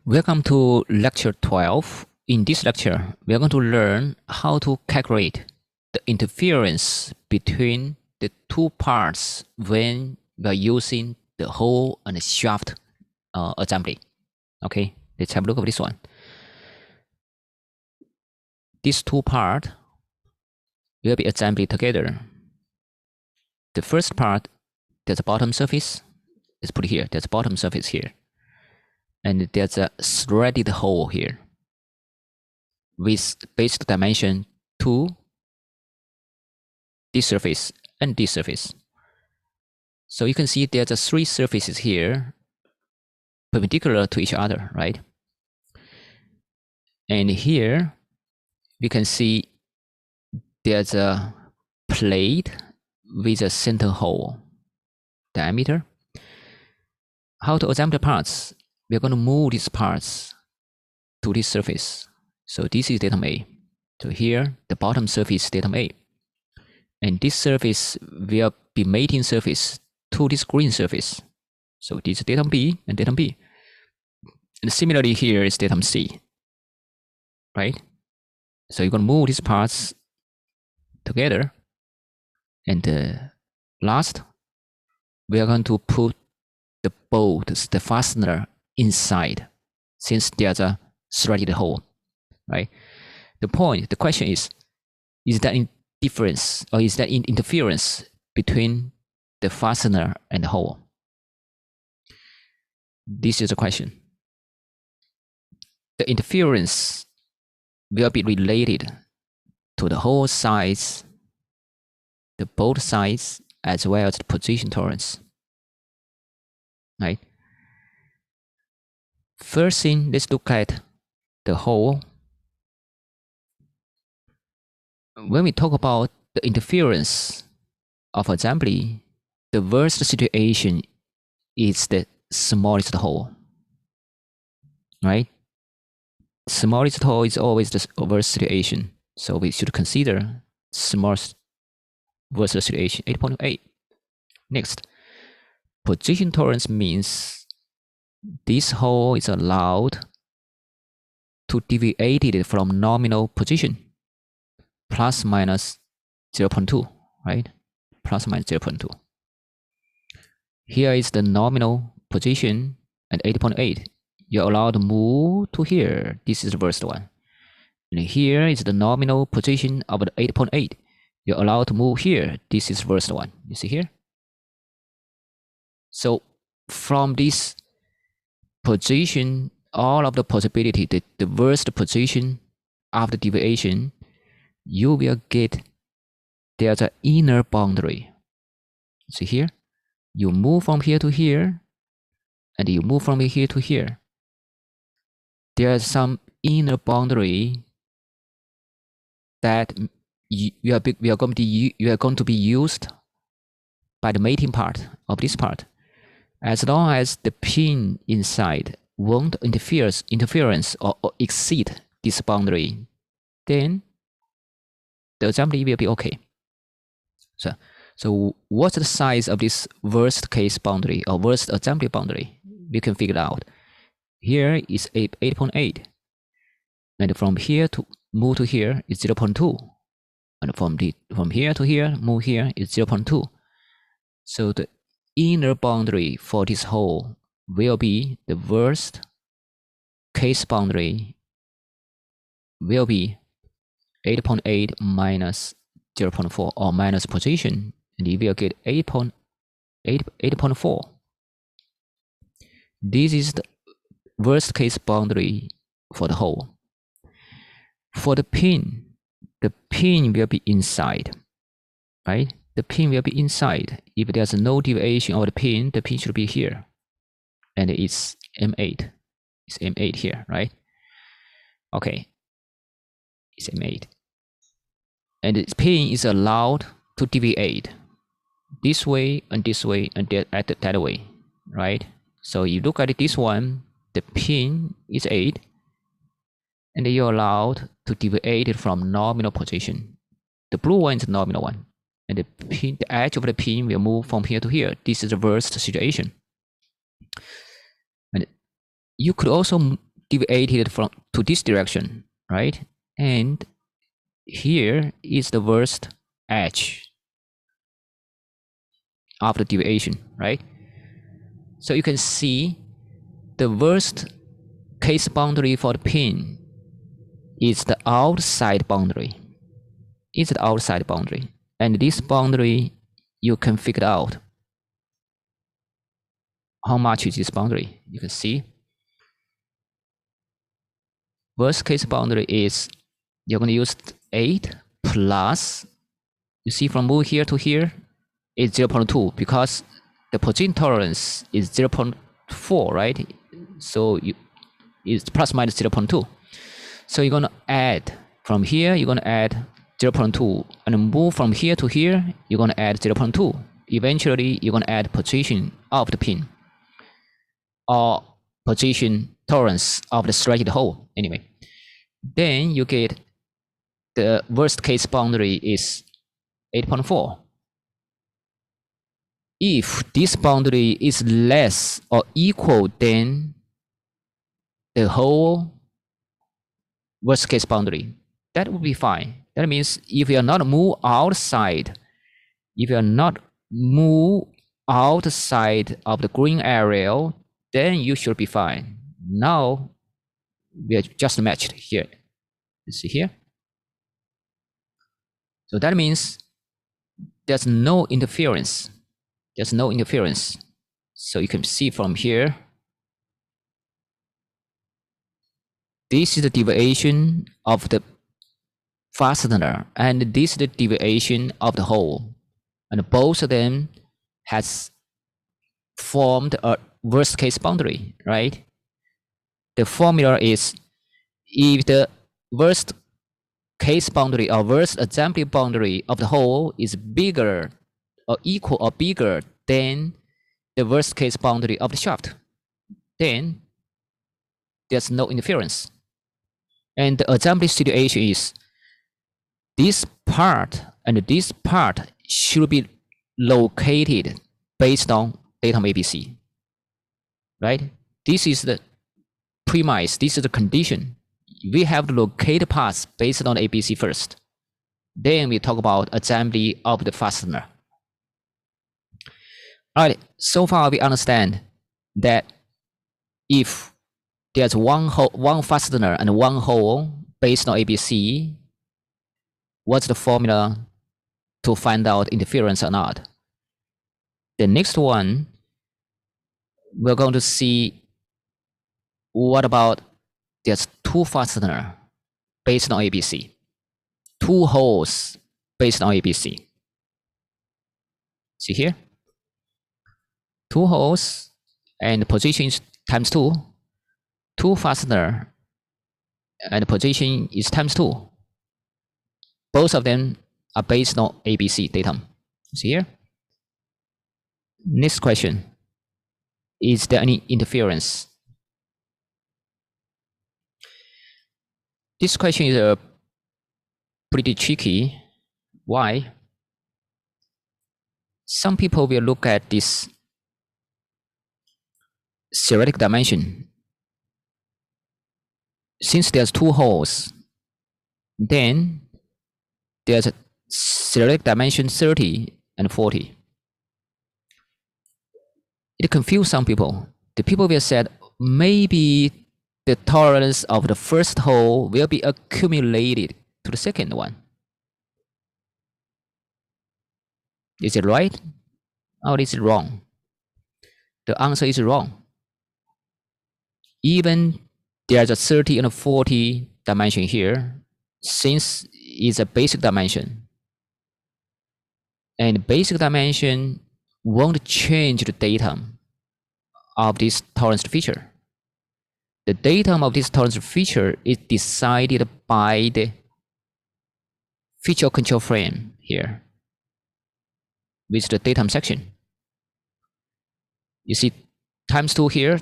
Welcome to lecture 12. In this lecture, we are going to learn how to calculate the interference between the two parts when we are using the hole and the shaft assembly. Okay, let's have a look at this one. These two parts will be assembled together. The first part, there's a bottom surface. Let's put it here. There's a bottom surface here. And there's a threaded hole here with basic dimension 2, this surface, and this surface. So you can see there's a 3 surfaces here perpendicular to each other, right? And here we can see there's a plate with a center hole diameter. How to assemble the parts? We're going to move these parts to this surface. So this is datum A. So here, the bottom surface is datum A. And this surface will be mating surface to this green surface. So this is datum B and datum B. And similarly here is datum C, right? So you're going to move these parts together. And last, we are going to put the bolt, the fastener, inside, since there's a threaded hole, right? The question is that in difference, or is that in interference between the fastener and the hole? This is the question. The interference will be related to the hole size, the bolt size, as well as the position tolerance, right? First thing, let's look at the hole. When we talk about the interference of assembly, the worst situation is the smallest hole, right? Smallest hole is always the worst situation. So we should consider smallest worst situation, 8.8. Next, position tolerance means this hole is allowed to deviate it from nominal position, plus minus 0.2, right? Plus minus 0.2. Here is the nominal position at 8.8. You're allowed to move to here. This is the worst one. And here is the nominal position of the 8.8. You're allowed to move here. This is the worst one. You see here? So from this position, all of the possibility, the worst position after deviation, you will get there's an inner boundary. See here? You move from here to here, and you move from here to here. There's some inner boundary that you are going to be used by the mating part of this part. As long as the pin inside won't interference or exceed this boundary, then the assembly will be okay. So what's the size of this worst case boundary or worst assembly boundary? We can figure it out. Here is 8.8. And from here to move to here is 0.2. And from here to here, move here is 0.2. So the inner boundary for this hole will be the worst case boundary will be 8.8 minus 0.4 or minus position, and you will get 8.4. This is the worst case boundary for the hole. For the pin will be inside, right? The pin will be inside. If there's no deviation of the pin should be here. And it's M8. It's M8 here, right? Okay. It's M8. And the pin is allowed to deviate this way and that way, right? So you look at this one, the pin is 8, and you're allowed to deviate it from nominal position. The blue one is the nominal one. And the edge of the pin will move from here to here. This is the worst situation. And you could also deviated from to this direction, right? And here is the worst edge of the deviation, right? So you can see the worst case boundary for the pin is the outside boundary. It's the outside boundary. And this boundary, you can figure out how much is this boundary. You can see worst case boundary is you're going to use 8 plus, you see from move here to here, is 0.2 because the position tolerance is 0.4, right? So it's plus minus 0.2. So you're going to add from here, you're going to add 0.2 and move from here to here, you're going to add 0.2. Eventually, you're going to add position of the pin or position tolerance of the stretched hole. Anyway, then you get the worst case boundary is 8.4. If this boundary is less or equal than the whole worst case boundary, that would be fine. That means if you are not move outside, if you are not move outside of the green area, then you should be fine. Now we are just matched here. You see here? So that means there's no interference. There's no interference. So you can see from here, this is the deviation of the fastener, and this is the deviation of the hole. And both of them has formed a worst case boundary, right? The formula is if the worst case boundary or worst assembly boundary of the hole is bigger or equal or bigger than the worst case boundary of the shaft, then there's no interference. And the assembly situation is this part and this part should be located based on datum ABC, right? This is the premise, this is the condition. We have to locate parts based on ABC first. Then we talk about assembly of the fastener. All right, so far we understand that if there's one fastener and one hole based on ABC, what's the formula to find out interference or not? The next one, we're going to see what about there's two fasteners based on ABC, two holes based on ABC. See here? Two holes and position is times 2. Two fastener and position is times 2. Both of them are based on ABC datum. See here? Next question. Is there any interference? This question is pretty tricky. Why? Some people will look at this theoretic dimension. Since there's two holes, then there's a theoretic dimension 30 and 40. It confused some people. The people will say maybe the tolerance of the first hole will be accumulated to the second one. Is it right or is it wrong? The answer is wrong. Even there's a 30 and a 40 dimension here, since it's a basic dimension. And basic dimension won't change the datum of this tolerance feature. The datum of this tolerance feature is decided by the feature control frame here, with the datum section. You see times 2 here.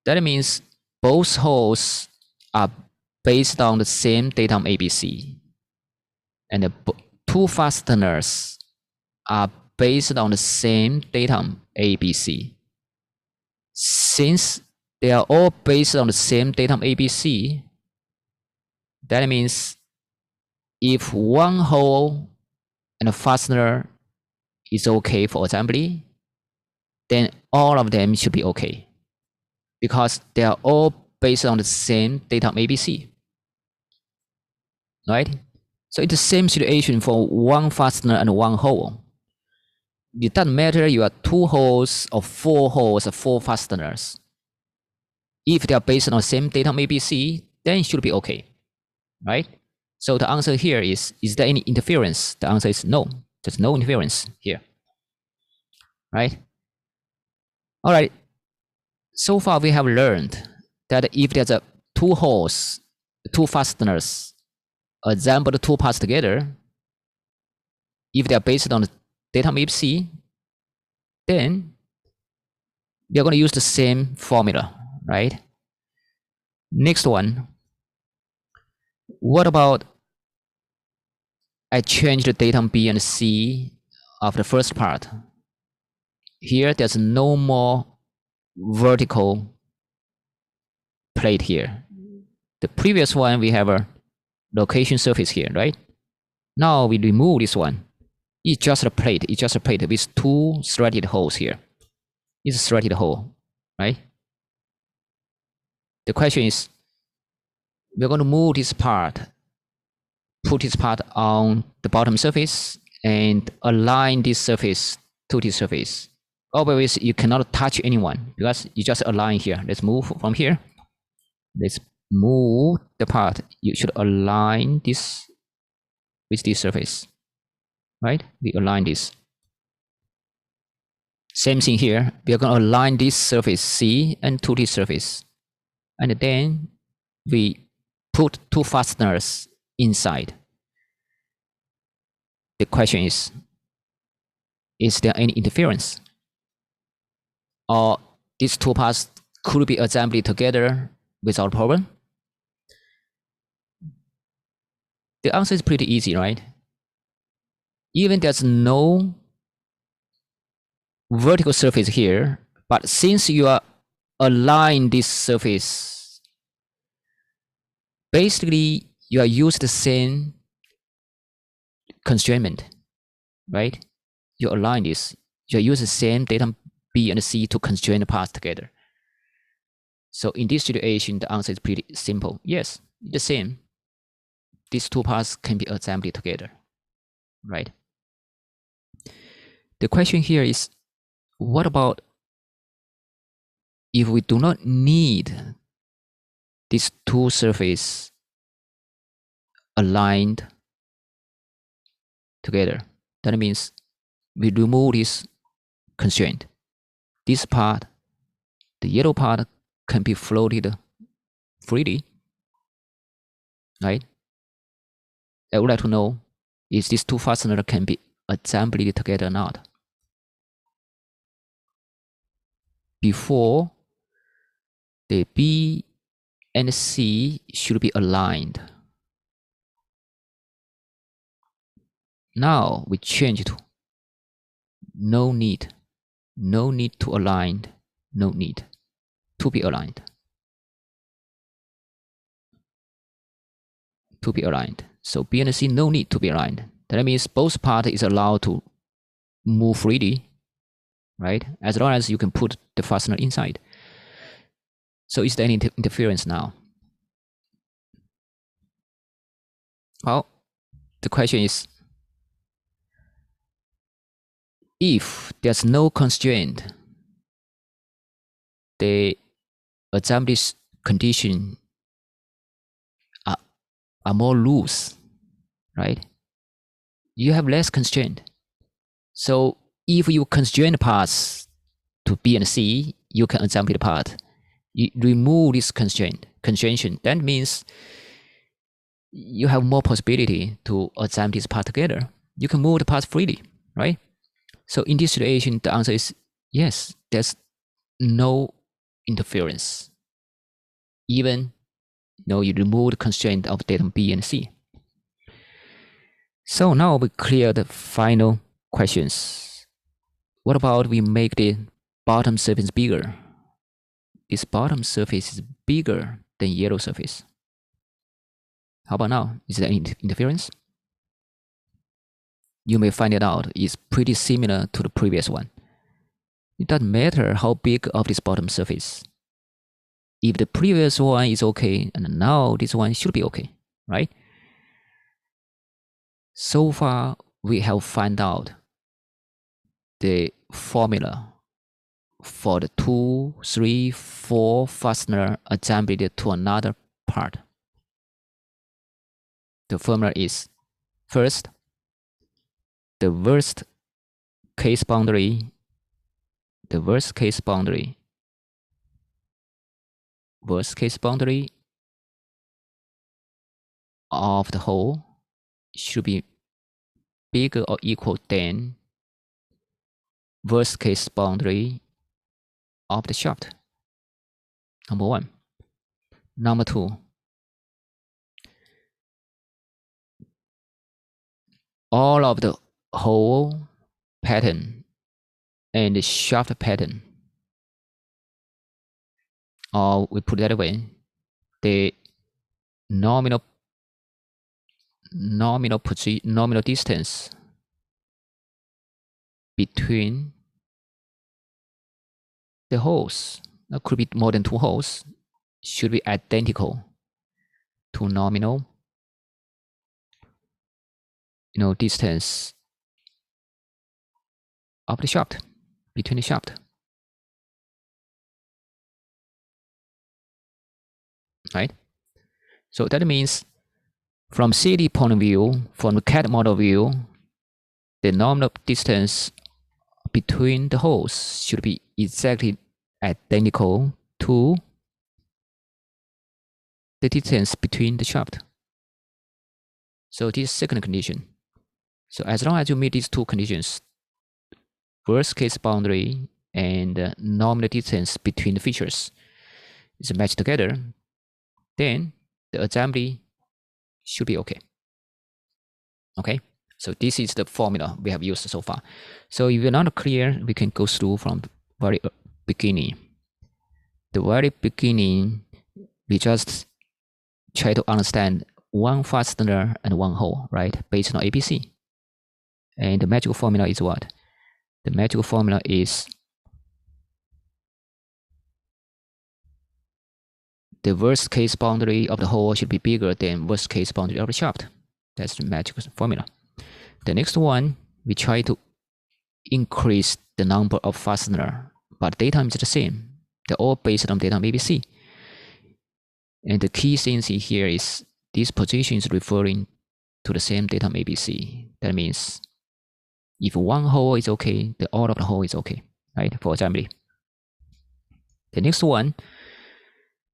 That means both holes are based on the same datum ABC. And the two fasteners are based on the same datum ABC. Since they are all based on the same datum ABC. That means if one hole and a fastener is okay for assembly, then all of them should be okay because they are all based on the same datum ABC, right? So it's the same situation for one fastener and one hole. It doesn't matter you are 2 holes or 4 holes or 4 fasteners. If they are based on the same datum ABC, then it should be okay, right? So the answer here is there any interference? The answer is no. There's no interference here, right? All right. So far we have learned that if there's a 2 holes, 2 fasteners, assemble the 2 parts together, if they are based on the datum ABC, then we are going to use the same formula, right? Next one. What about I change the datum B and C of the first part? Here, there's no more vertical plate here. The previous one, we have a location surface here, right? Now we remove this one. It's just a plate. It's just a plate with 2 threaded holes here. It's a threaded hole, right? The question is, we're going to move this part, put this part on the bottom surface, and align this surface to this surface. Always, you cannot touch anyone because you just align here. Let's move from here. Let's move the part. You should align this with this surface, right? We align this. Same thing here. We are going to align this surface C and to this surface. And then we put 2 fasteners inside. The question is there any interference? Or these 2 parts could be assembled together without problem? The answer is pretty easy, right? Even there's no vertical surface here, but since you are align this surface, basically you are using the same constraint, right? You align this, you use the same datum B and C to constrain the parts together. So in this situation, the answer is pretty simple. Yes, the same. These 2 parts can be assembled together, right? The question here is, what about if we do not need these 2 surfaces aligned together? That means we remove this constraint. This part, the yellow part, can be floated freely, right? I would like to know if these 2 fasteners can be assembled together or not. Before, the B and C should be aligned. Now we change to no need to align, no need to be aligned. So B and C no need to be aligned. That means both parts is allowed to move freely, right? As long as you can put the fastener inside. So is there any interference now? Well, the question is, if there's no constraint, the assembly condition are more loose, right? You have less constraint. So if you constrain the parts to B and C, you can assemble the part. You remove this constraint. That means you have more possibility to assemble this part together. You can move the parts freely, right? So in this situation, the answer is yes, there's no interference. Even you remove the constraint of datum B and C. So now we clear the final questions. What about we make the bottom surface bigger? this bottom surface is bigger than yellow surface. How about now? Is there any interference? You may find it out it's pretty similar to the previous one. It doesn't matter how big of this bottom surface. If the previous one is okay, and now this one should be okay, right? So far, we have found out the formula for the 2, 3, 4 fastener assembled to another part. The formula is, first, the worst case boundary of the hole should be bigger or equal than worst case boundary of the shaft. Number 1. Number 2, all of the hole pattern and the shaft pattern, or we put it that way, the nominal distance between the holes, that could be more than 2 holes, should be identical to nominal distance of the shaft, between the shaft. Right? So that means from CD point of view, from the CAD model view, the nominal distance between the holes should be exactly identical to the distance between the shaft. So this is second condition. So as long as you meet these two conditions, worst case boundary and nominal distance between the features is matched together, then the assembly should be okay. Okay, so this is the formula we have used so far. So if you're not clear, we can go through from the very beginning. The very beginning, we just try to understand one fastener and one hole, right? Based on ABC. And the magical formula is what? The magical formula is the worst case boundary of the hole should be bigger than worst case boundary of the shaft. That's the magical formula. The next one, we try to increase the number of fastener, but data is the same. They're all based on data ABC. And the key thing here is this position is referring to the same data ABC. That means if one hole is okay, then all of the hole is okay, right? For assembly. The next one,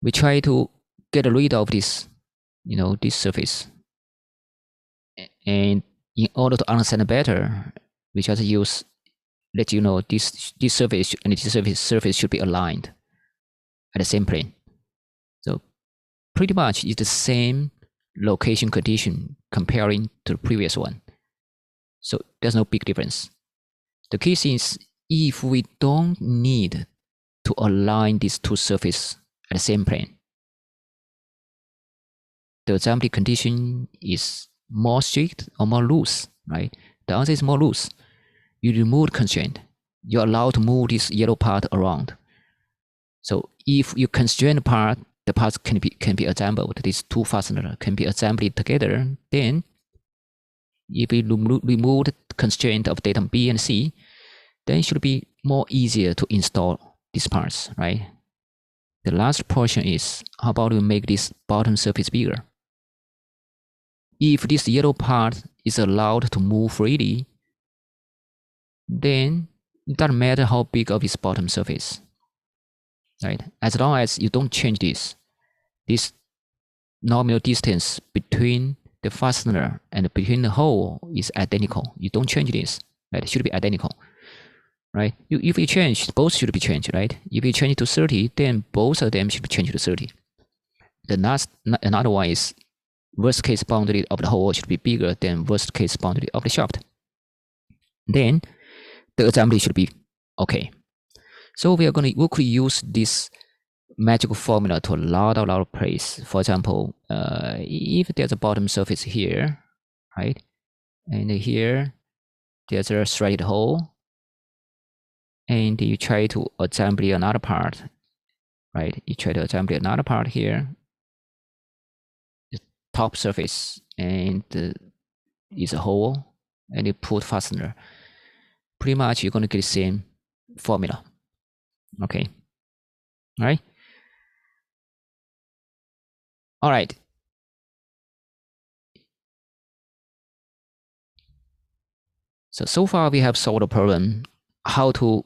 we try to get rid of this, this surface. And in order to understand better, we just let you know this surface and this surface should be aligned at the same plane. So pretty much it's the same location condition comparing to the previous one. So there's no big difference. The key thing is if we don't need to align these two surfaces at the same plane, the assembly condition is more strict or more loose, right? The answer is more loose. You remove constraint. You're allowed to move this yellow part around. So if you constrain the part, the parts can be assembled. These two fasteners can be assembled together. Then, if we remove the constraint of datum B and C, then it should be more easier to install these parts, right? The last portion is, how about we make this bottom surface bigger? If this yellow part is allowed to move freely, then it doesn't matter how big of its bottom surface, right? As long as you don't change this nominal distance between the fastener and between the hole is identical. You don't change this, right? It should be identical, right? If you change, both should be changed, right? If you change it to 30, then both of them should be changed to 30. Another one is worst case boundary of the hole should be bigger than worst case boundary of the shaft. Then the assembly should be okay. So we could use this magical formula to a lot of place. For example, if there's a bottom surface here, right, and here there's a threaded hole, and you try to assemble another part, right? You try to assemble another part here, the top surface, and is a hole, and you put fastener. Pretty much you're going to get the same formula. Okay. All right. All right. So far we have solved the problem how to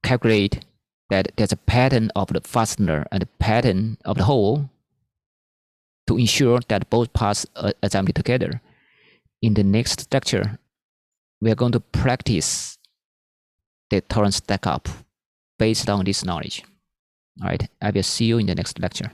calculate that there's a pattern of the fastener and the pattern of the hole to ensure that both parts are assembled together. In the next lecture, we are going to practice the torrent stack up based on this knowledge. All right, I will see you in the next lecture.